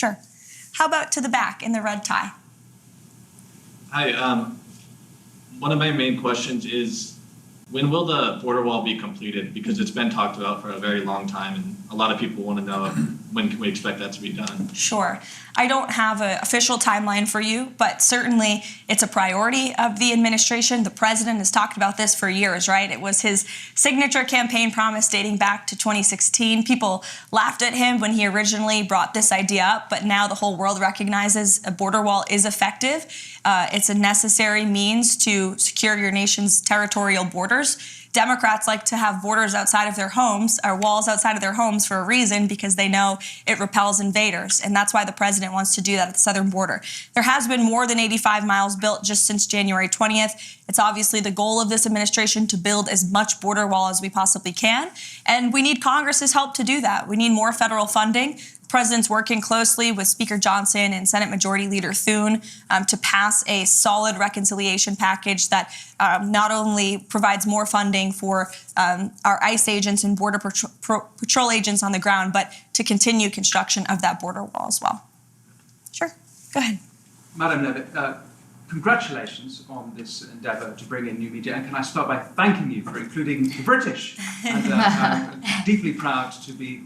Sure. How about to the back in the red tie? Hi. One of my main questions is, when will the border wall be completed? Because it's been talked about for a very long time, and a lot of people want to know when can we expect that to be done? Sure. I don't have an official timeline for you, but certainly it's a priority of the administration. The president has talked about this for years, right? It was his signature campaign promise dating back to 2016. People laughed at him when he originally brought this idea up, but now the whole world recognizes a border wall is effective. It's a necessary means to secure your nation's territorial borders. Democrats like to have borders outside of their homes, or walls outside of their homes, for a reason, because they know it repels invaders. And that's why the president wants to do that at the southern border. There has been more than 85 miles built just since January 20th. It's obviously the goal of this administration to build as much border wall as we possibly can. And we need Congress's help to do that. We need more federal funding. The president's working closely with Speaker Johnson and Senate Majority Leader Thune to pass a solid reconciliation package that not only provides more funding for our ICE agents and Border Patrol agents on the ground, but to continue construction of that border wall as well. Sure, go ahead. Madam Leavitt, congratulations on this endeavour to bring in new media, and can I start by thanking you for including the British? And I'm deeply proud to be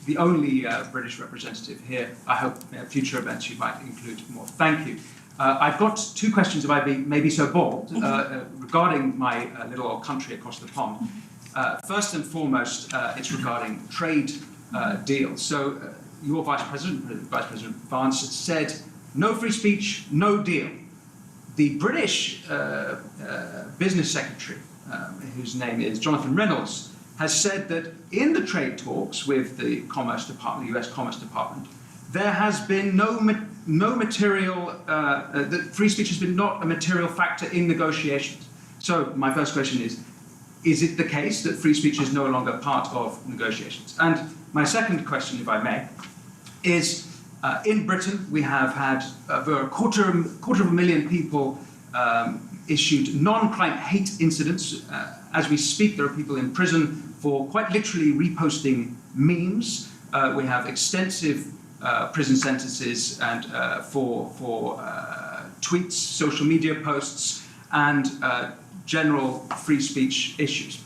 the only British representative here. I hope future events you might include more. Thank you. I've got two questions, if I may be so bold, regarding my little old country across the pond. First and foremost, it's regarding trade deals. So your Vice President Vance, said, no free speech, no deal. The British Business Secretary, whose name is Jonathan Reynolds, has said that in the trade talks with the Commerce Department, the US Commerce Department, there has been no material, that free speech has been not a material factor in negotiations. So my first question is it the case that free speech is no longer part of negotiations? And my second question, if I may, is in Britain, we have had over a quarter of a million people issued non-crime hate incidents. As we speak, there are people in prison for quite literally reposting memes. We have extensive prison sentences and for tweets, social media posts, and general free speech issues.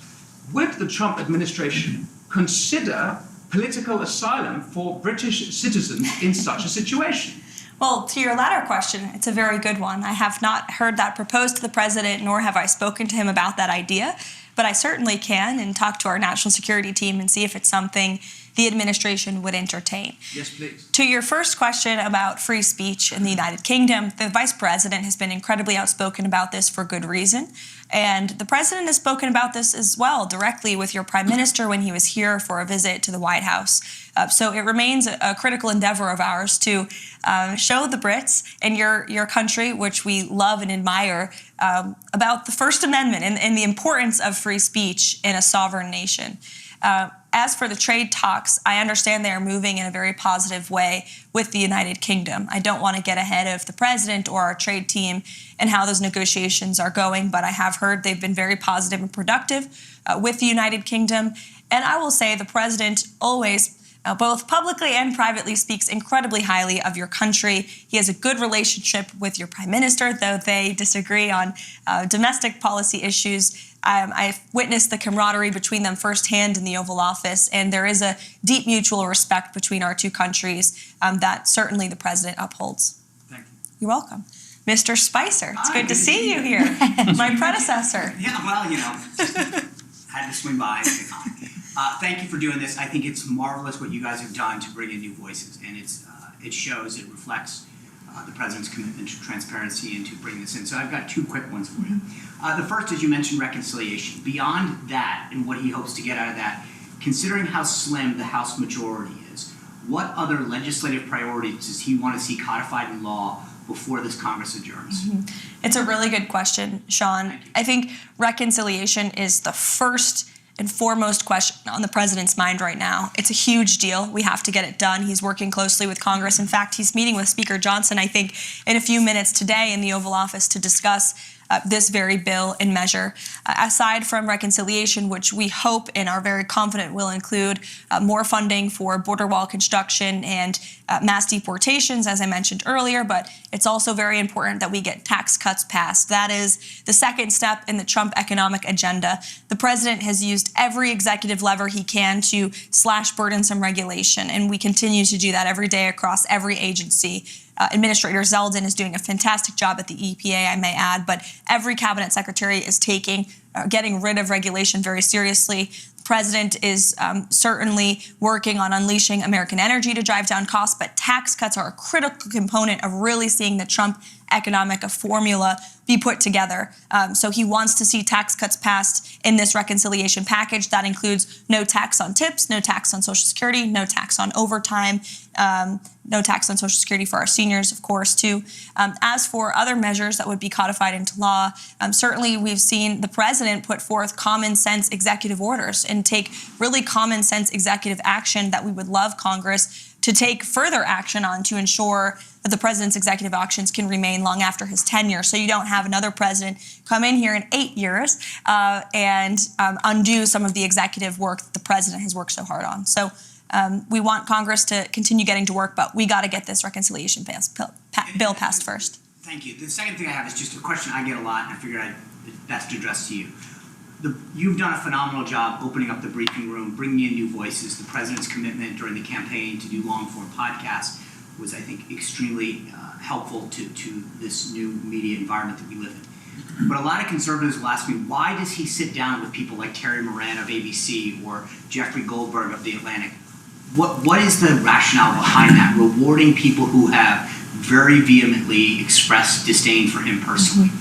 Would the Trump administration consider political asylum for British citizens in such a situation? Well, to your latter question, it's a very good one. I have not heard that proposed to the president, nor have I spoken to him about that idea, but I certainly can and talk to our national security team and see if it's something the administration would entertain. Yes, please. To your first question about free speech in the United Kingdom, the vice president has been incredibly outspoken about this for good reason. And the president has spoken about this as well directly with your prime minister when he was here for a visit to the White House. So it remains a critical endeavor of ours to show the Brits and your country, which we love and admire, about the First Amendment and the importance of free speech in a sovereign nation. As for the trade talks, I understand they are moving in a very positive way with the United Kingdom. I don't want to get ahead of the president or our trade team and how those negotiations are going, but I have heard they've been very positive and productive with the United Kingdom. And I will say the president always, both publicly and privately, speaks incredibly highly of your country. He has a good relationship with your prime minister, though they disagree on domestic policy issues. I've witnessed the camaraderie between them firsthand in the Oval Office, and there is a deep mutual respect between our two countries that certainly the president upholds. Thank you. You're welcome. Mr. Spicer, it's good to see you here. My predecessor. Yeah, well, just had to swing by. Thank you for doing this. I think it's marvelous what you guys have done to bring in new voices, and it shows, it reflects the president's commitment to transparency and to bring this in. So I've got two quick ones for you. The first is, you mentioned reconciliation. Beyond that and what he hopes to get out of that, considering how slim the House majority is, what other legislative priorities does he want to see codified in law before this Congress adjourns? It's a really good question, Sean. I think reconciliation is the first and foremost question on the president's mind right now. It's a huge deal. We have to get it done. He's working closely with Congress. In fact, he's meeting with Speaker Johnson, I think, in a few minutes today in the Oval Office to discuss this very bill and measure. Aside from reconciliation, which we hope and are very confident will include more funding for border wall construction and mass deportations, as I mentioned earlier, but it's also very important that we get tax cuts passed. That is the second step in the Trump economic agenda. The president has used every executive lever he can to slash burdensome regulation, and we continue to do that every day across every agency. Administrator Zeldin is doing a fantastic job at the EPA, I may add, but every cabinet secretary is getting rid of regulation very seriously. The president is certainly working on unleashing American energy to drive down costs, but tax cuts are a critical component of really seeing the Trump economic formula be put together. So he wants to see tax cuts passed in this reconciliation package. That includes no tax on tips, no tax on Social Security, no tax on overtime, no tax on Social Security for our seniors, of course, too. As for other measures that would be codified into law, certainly we've seen the president put forth common sense executive orders and take really common sense executive action that we would love Congress to take further action on to ensure that the president's executive actions can remain long after his tenure, so you don't have another president come in here in 8 years and undo some of the executive work that the president has worked so hard on. So we want Congress to continue getting to work, but we got to get this reconciliation bill passed first. Thank you. The second thing I have is just a question I get a lot, and I figured I'd best address to you. You've done a phenomenal job opening up the briefing room, bringing in new voices. The president's commitment during the campaign to do long-form podcasts was, I think, extremely helpful to this new media environment that we live in. But a lot of conservatives will ask me, why does he sit down with people like Terry Moran of ABC or Jeffrey Goldberg of The Atlantic? What is the rationale behind that, rewarding people who have very vehemently expressed disdain for him personally?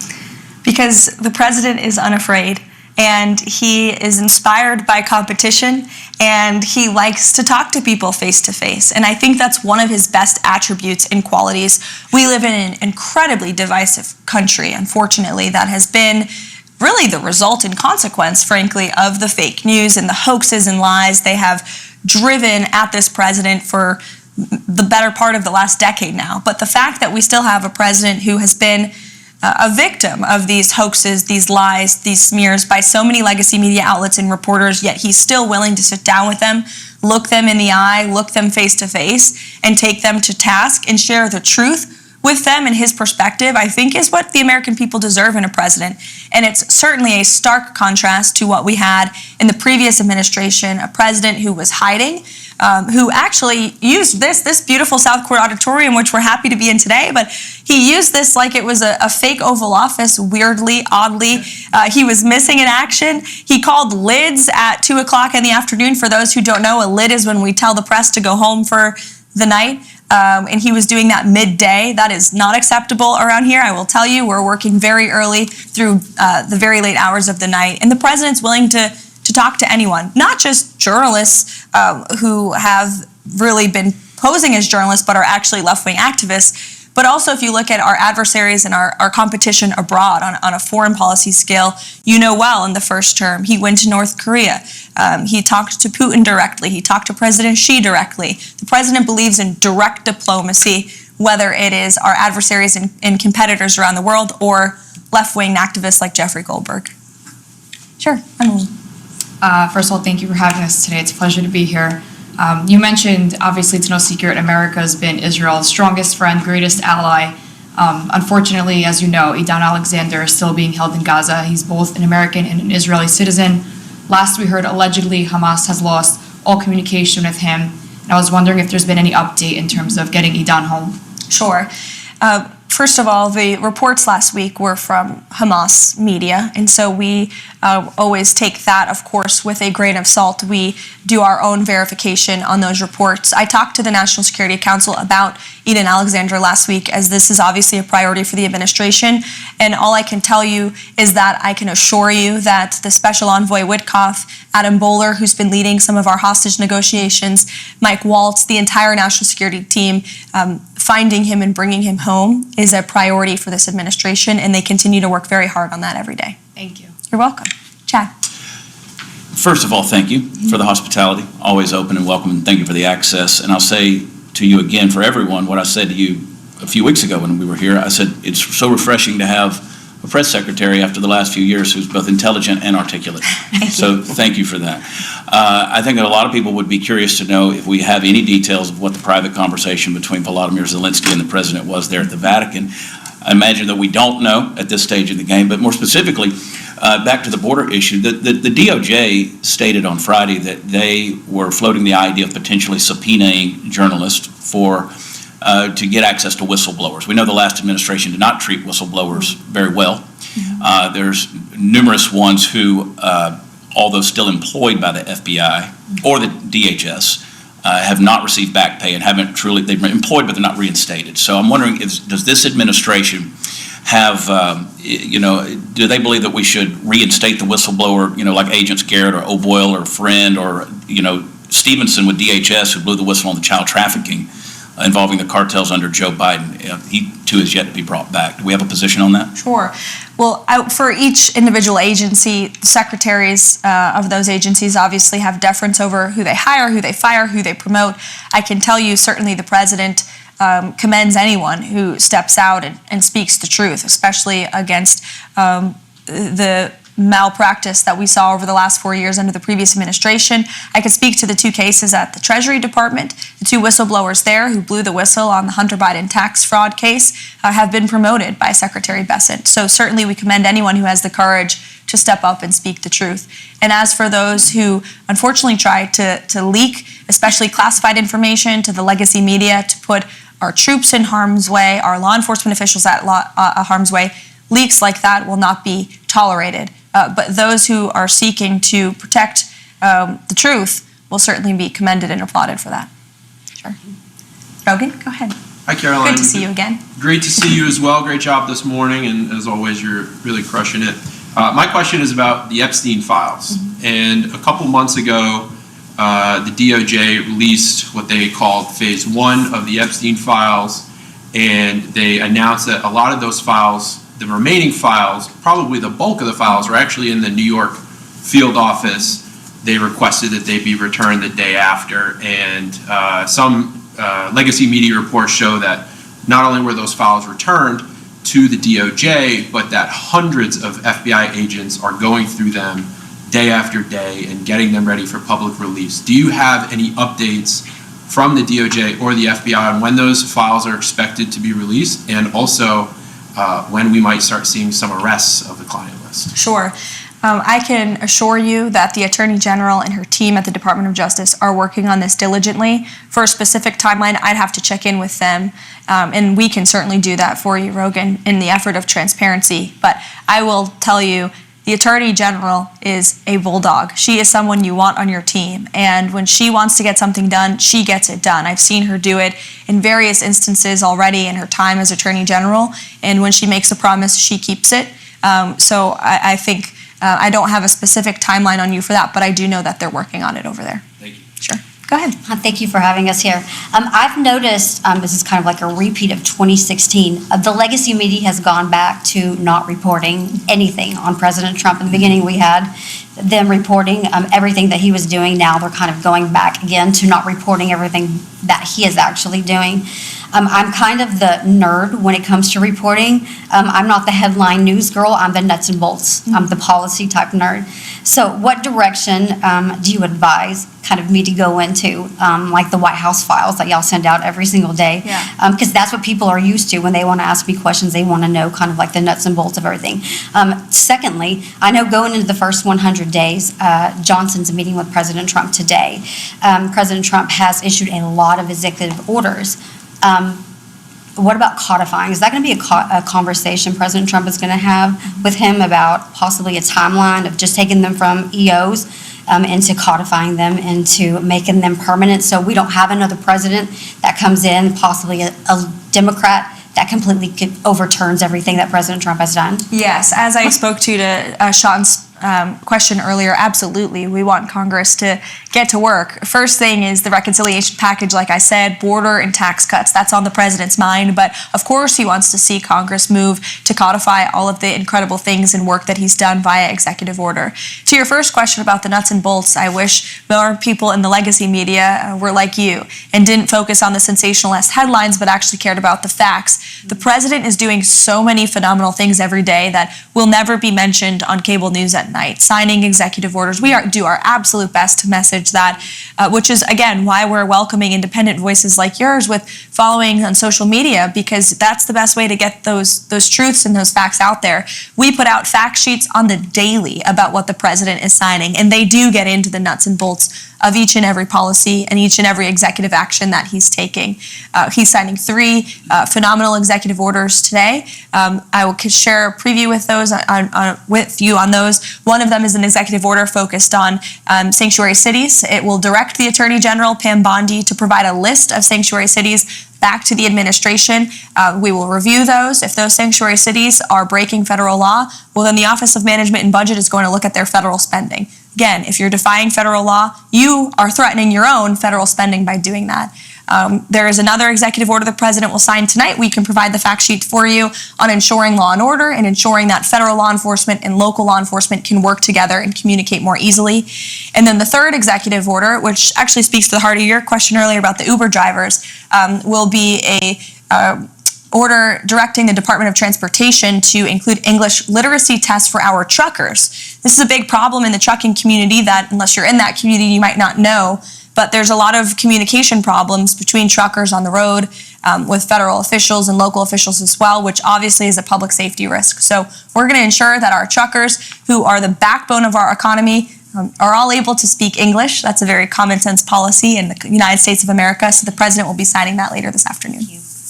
Because the president is unafraid, and he is inspired by competition, and he likes to talk to people face to face. And I think that's one of his best attributes and qualities. We live in an incredibly divisive country, unfortunately, that has been really the result and consequence, frankly, of the fake news and the hoaxes and lies they have driven at this president for the better part of the last decade now. But the fact that we still have a president who has been a victim of these hoaxes, these lies, these smears by so many legacy media outlets and reporters, yet he's still willing to sit down with them, look them in the eye, look them face to face, and take them to task and share the truth with them and his perspective, I think is what the American people deserve in a president. And it's certainly a stark contrast to what we had in the previous administration, a president who was hiding, who actually used this beautiful South Court auditorium, which we're happy to be in today, but he used this like it was a fake Oval Office, weirdly, oddly. He was missing in action. He called lids at 2 o'clock in the afternoon. For those who don't know, a lid is when we tell the press to go home for the night. And he was doing that midday. That is not acceptable around here. I will tell you, we're working very early through the very late hours of the night. And the president's willing to talk to anyone, not just journalists who have really been posing as journalists but are actually left-wing activists, but also if you look at our adversaries and our competition abroad on a foreign policy scale, you know well in the first term, he went to North Korea. He talked to Putin directly. He talked to President Xi directly. The president believes in direct diplomacy, whether it is our adversaries and competitors around the world or left-wing activists like Jeffrey Goldberg. Sure, Emily. First of all, thank you for having us today. It's a pleasure to be here. You mentioned, obviously it's no secret, America has been Israel's strongest friend, greatest ally. Unfortunately, as you know, Idan Alexander is still being held in Gaza. He's both an American and an Israeli citizen. Last we heard, allegedly, Hamas has lost all communication with him. And I was wondering if there's been any update in terms of getting Idan home. Sure. First of all, the reports last week were from Hamas media, and so we always take that, of course, with a grain of salt. We do our own verification on those reports. I talked to the National Security Council about Idan Alexander last week, as this is obviously a priority for the administration, and all I can tell you is that I can assure you that the Special Envoy Witkoff, Adam Bowler, who's been leading some of our hostage negotiations, Mike Waltz, the entire national security team, finding him and bringing him home is a priority for this administration, and they continue to work very hard on that every day. Thank you. You're welcome. Chad. First of all, thank you for the hospitality, always open and welcome, and thank you for the access. And I'll say to you again, for everyone, what I said to you a few weeks ago when we were here. I said, it's so refreshing to have a press secretary after the last few years who's both intelligent and articulate. So thank you for that. I think that a lot of people would be curious to know if we have any details of what the private conversation between Volodymyr Zelensky and the president was there at the Vatican. I imagine that we don't know at this stage of the game, but more specifically, back to the border issue, the DOJ stated on Friday that they were floating the idea of potentially subpoenaing journalists to get access to whistleblowers. We know the last administration did not treat whistleblowers very well. There's numerous ones who, although still employed by the FBI or the DHS, have not received back pay and they've been employed but they're not reinstated. So I'm wondering, does this administration have, do they believe that we should reinstate the whistleblower, like Agents Garrett or O'Boyle or Friend or, Stevenson with DHS, who blew the whistle on the child trafficking involving the cartels under Joe Biden? He too is yet to be brought back. Do we have a position on that? Sure. Well, for each individual agency, the secretaries of those agencies obviously have deference over who they hire, who they fire, who they promote. I can tell you certainly the president commends anyone who steps out and speaks the truth, especially against the malpractice that we saw over the last 4 years under the previous administration. I could speak to the two cases at the Treasury Department. The two whistleblowers there who blew the whistle on the Hunter Biden tax fraud case have been promoted by Secretary Bessent. So certainly we commend anyone who has the courage to step up and speak the truth. And as for those who unfortunately try to leak, especially classified information to the legacy media to put our troops in harm's way, our law enforcement officials at harm's way, leaks like that will not be tolerated. But those who are seeking to protect the truth will certainly be commended and applauded for that. Sure. Rogan, go ahead. Hi, Karoline. Good to see you again. Great to see you as well. Great job this morning, and as always, you're really crushing it. My question is about the Epstein files. And a couple months ago, the DOJ released what they called phase 1 of the Epstein files, and they announced that a lot of those files, the remaining files, probably the bulk of the files, are actually in the New York field office. They requested that they be returned the day after, and some legacy media reports show that not only were those files returned to the DOJ, but that hundreds of FBI agents are going through them day after day and getting them ready for public release. Do you have any updates from the DOJ or the FBI on when those files are expected to be released, and also when we might start seeing some arrests of the client list? Sure. I can assure you that the Attorney General and her team at the Department of Justice are working on this diligently. For a specific timeline, I'd have to check in with them, and we can certainly do that for you, Rogan, in the effort of transparency. But I will tell you, the Attorney General is a bulldog. She is someone you want on your team, and when she wants to get something done, she gets it done. I've seen her do it in various instances already in her time as Attorney General, and when she makes a promise, she keeps it. So I think I don't have a specific timeline on you for that, but I do know that they're working on it over there. Thank you. Sure. Go ahead. Thank you for having us here. I've noticed, this is kind of like a repeat of 2016, the legacy media has gone back to not reporting anything on President Trump. In the beginning, we had them reporting everything that he was doing. Now they're kind of going back again to not reporting everything that he is actually doing. I'm kind of the nerd when it comes to reporting. I'm not the headline news girl. I'm the nuts and bolts. I'm the policy type nerd. So what direction do you advise kind of me to go into, like the White House files that y'all send out every single day? Yeah. Because that's what people are used to when they want to ask me questions. They want to know kind of like the nuts and bolts of everything. Secondly, I know going into the first 100 days, Johnson's meeting with President Trump today. President Trump has issued a lot of executive orders. What about codifying? Is that going to be a conversation President Trump is going to have with him about possibly a timeline of just taking them from EOs into codifying them, into making them permanent, so we don't have another president that comes in, possibly a Democrat, that completely overturns everything that President Trump has done? Yes, as I spoke to Sean's question earlier, absolutely, we want Congress to get to work. First thing is the reconciliation package, like I said, border and tax cuts. That's on the president's mind, but of course he wants to see Congress move to codify all of the incredible things and work that he's done via executive order. To your first question about the nuts and bolts, I wish more people in the legacy media were like you and didn't focus on the sensationalist headlines, but actually cared about the facts. The president is doing so many phenomenal things every day that will never be mentioned on cable news at night. Signing executive orders. We do our absolute best to message that, which is, again, why we're welcoming independent voices like yours with following on social media, because that's the best way to get those truths and those facts out there. We put out fact sheets on the daily about what the president is signing, and they do get into the nuts and bolts of each and every policy and each and every executive action that he's taking. He's signing 3 phenomenal executive orders today. I will share a preview with those with you on those. One of them is an executive order focused on sanctuary cities. It will direct the Attorney General, Pam Bondi, to provide a list of sanctuary cities back to the administration. We will review those. If those sanctuary cities are breaking federal law, well, then the Office of Management and Budget is going to look at their federal spending. Again, if you're defying federal law, you are threatening your own federal spending by doing that. There is another executive order the president will sign tonight. We can provide the fact sheet for you on ensuring law and order and ensuring that federal law enforcement and local law enforcement can work together and communicate more easily. And then the third executive order, which actually speaks to the heart of your question earlier about the Uber drivers, will be a order directing the Department of Transportation to include English literacy tests for our truckers. This is a big problem in the trucking community that, unless you're in that community, you might not know. But there's a lot of communication problems between truckers on the road with federal officials and local officials as well, which obviously is a public safety risk. So we're going to ensure that our truckers, who are the backbone of our economy, are all able to speak English. That's a very common sense policy in the United States of America. So the president will be signing that later this afternoon.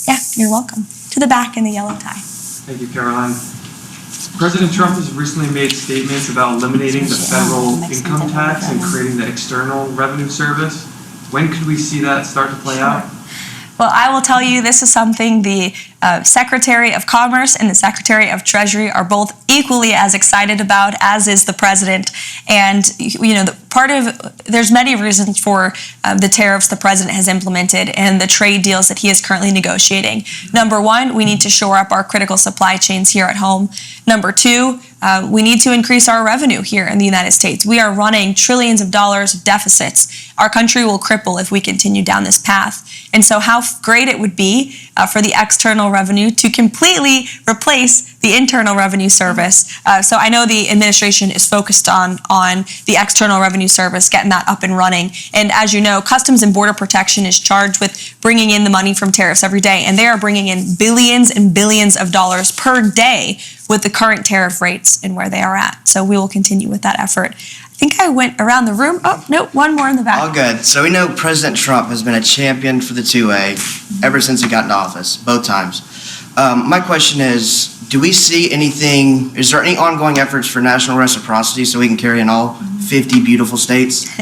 Yeah, you're welcome. To the back in the yellow tie. Thank you, Caroline. President Trump has recently made statements about eliminating the federal income tax and creating the External Revenue Service. When could we see that start to play out? Well, I will tell you, this is something the Secretary of Commerce and the Secretary of Treasury are both equally as excited about, as is the president. And, you know, there's many reasons for the tariffs the president has implemented and the trade deals that he is currently negotiating. Number one, we need to shore up our critical supply chains here at home. Number two, we need to increase our revenue here in the United States. We are running trillions of dollars of deficits. Our country will cripple if we continue down this path. And so how great it would be for the external revenue to completely replace the Internal Revenue Service. So I know the administration is focused on the External Revenue Service, getting that up and running. And as you know, Customs and Border Protection is charged with bringing in the money from tariffs every day. And they are bringing in billions and billions of dollars per day with the current tariff rates and where they are at. So we will continue with that effort. I think I went around the room. Oh, no, one more in the back. All good. So we know President Trump has been a champion for the 2A ever since he got into office, both times. My question is, do we see anything, is there any ongoing efforts for national reciprocity so we can carry in all 50 beautiful states?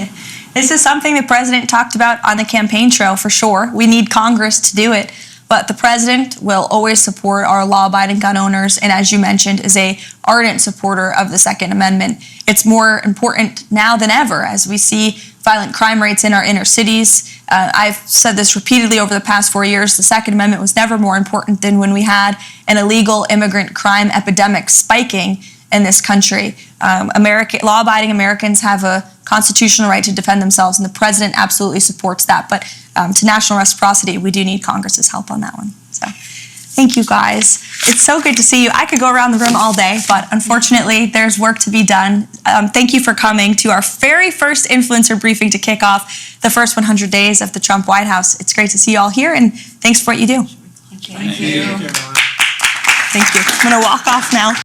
This is something the president talked about on the campaign trail for sure. We need Congress to do it. But the president will always support our law-abiding gun owners, and as you mentioned, is a ardent supporter of the Second Amendment. It's more important now than ever as we see violent crime rates in our inner cities. I've said this repeatedly over the past 4 years. The Second Amendment was never more important than when we had an illegal immigrant crime epidemic spiking in this country. Law-abiding Americans have a constitutional right to defend themselves, and the president absolutely supports that. But to national reciprocity, we do need Congress's help on that one. So thank you, guys. It's so good to see you. I could go around the room all day, but unfortunately, there's work to be done. Thank you for coming to our very first influencer briefing to kick off the first 100 days of the Trump White House. It's great to see you all here, and thanks for what you do. Thank you. Thank you. I'm going to walk off now.